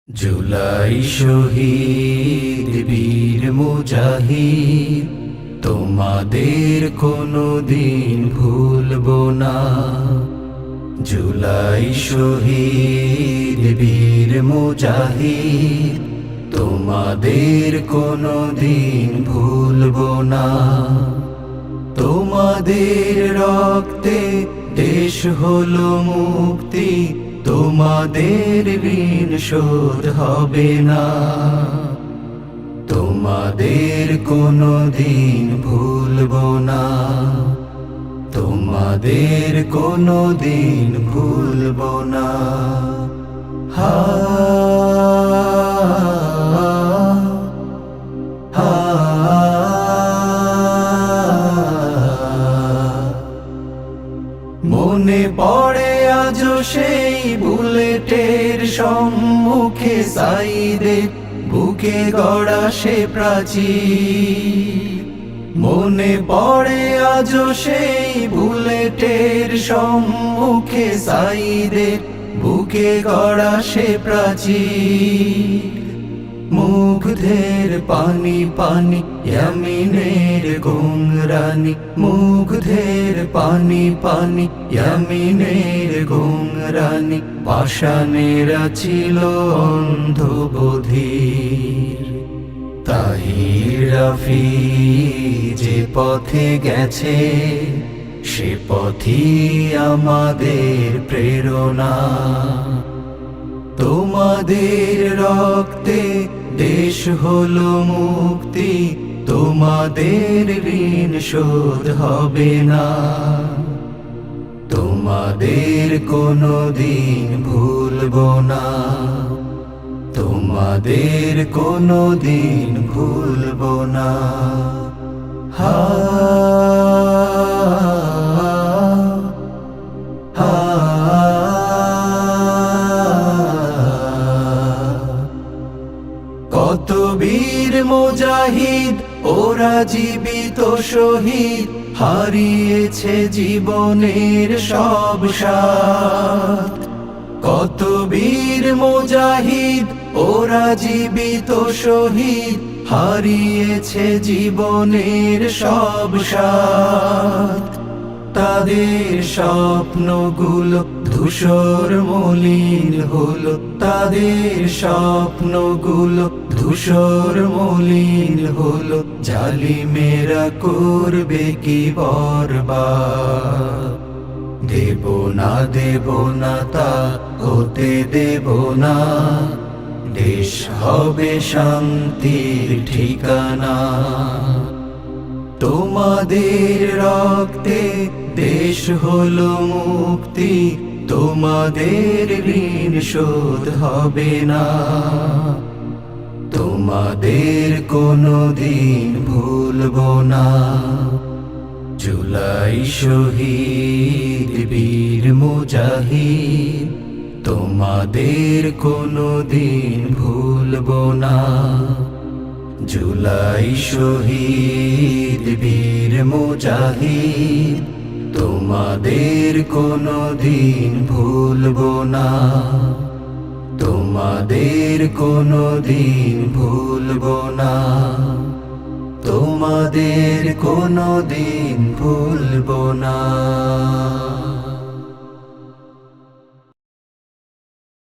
জুলাই শহীদ বীর মুজাহিদ, তোমাদের কোনো দিন ভুলবো না। জুলাই শহীদ বীর মুজাহিদ, তোমাদের কোনো দিন ভুলবো না। তোমাদের রক্তে দেশ হলো মুক্তি, তোমাদের ঋণ শোধ হবে না। তোমাদের কোনো দিন ভুলবো না, তোমাদের কোনো দিন ভুলবো না। হা হা মনে পড়ে আজও সেই বুলেটের সম্মুখে সাইদের বুকে গড়া সে প্রাচীর। মনে পড়ে আজও সেই বুলেটের সম্মুখে সাইদের বুকে গড়া সে প্রাচীর। মুগ্ধের পানি পানি ইয়ামিনের গুংরানি, মুগ্ধের পানি পানি ইয়ামিনের গুংরানি। পাষাণেরা ছিল অন্ধ বধির, তাহির রাফি যে পথে গেছে সে পথই আমাদের প্রেরণা। তোমাদের রক্তে দেশ হলো মুক্তি, তোমাদের ঋণ শোধ হবে না। তোমাদের কোনো দিন ভুলবো না, তোমাদের কোনো দিন ভুলবো না। হা কত বীর মুজাহিদ ওরা জীবিত শহীদ, হারিয়েছে জীবনের সব স্বাদ। কত বীর মুজাহিদ ওরা জীবিত শহীদ, হারিয়েছে জীবনের সব স্বাদ। তাদের স্বপ্নগুলো ধূসর মলিন হলো, তাদের স্বপ্নগুলো ধূসর মলিন হলো। জালিমেরা করবে কি বরবাদ, দেব না দেব না তা হতে দেব না। দেশ হবে শান্তির ঠিকানা। তোমাদের রক্তে দেশ হলো মুক্তি, তোমাদের ঋণ শোধ হবে না। তোমাদের কোনো দিন ভুলবো না। জুলাই শহীদ বীর মুজাহিদ, তোমাদের কোনো দিন ভুলবো না। জুলাই শহীদ বীর মুজাহিদ, তোমাদের কোনো দিন ভুলবো না। তোমাদের কোনো দিন ভুলবো না, তোমাদের কোনো দিন ভুলবো না।